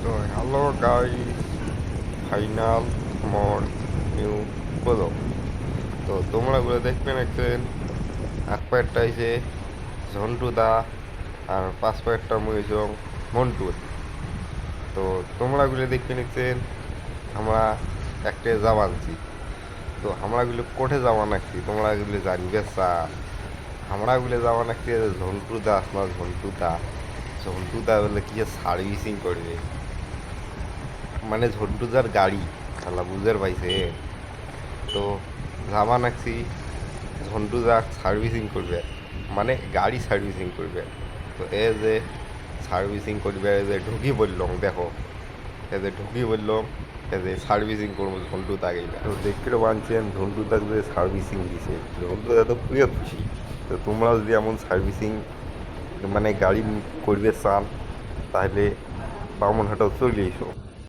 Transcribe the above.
তো hello guys, final আমার new blog. তো তোমরা গুলো দেখবে নাকছেন এক পায়েরটা হয়েছে ঝন্টু দা আর পাঁচ পায়েরটা মুয়েছং মন্টুর। তো তোমরা গুলো দেখবে নাকছেন আমরা একটা জামা আনছি। তো আমরা গুলো কোঠে জামা নাকছি তোমরা গুলো জানবে চান। আমরা গুলো জামা নাকছি ঝন্টু দা না ঝন্টু দা বলে কি সার্ভিসিং করবে, মানে ঝন্টুদার গাড়ি শালা বুঝার পাইছে। তো জামা নাকছি ঝন্টুদা সার্ভিসিং করবে, মানে গাড়ি সার্ভিসিং করবে। তো এ যে সার্ভিসিং করবে, এ যে ঢুকি বললাম দেখো, এ যে ঢুকি বললাম, এ যে সার্ভিসিং করবো ঝন্টুদা গেলে। তো দেখতে পাচ্ছেন ঝন্টুদাকে যে সার্ভিসিং দিছে, ঝন্টুদা তো পুরো খুশি। তো তোমরা যদি এমন সার্ভিসিং মানে গাড়ি করবে চান তাহলে বামনহাটাও চলে এসো।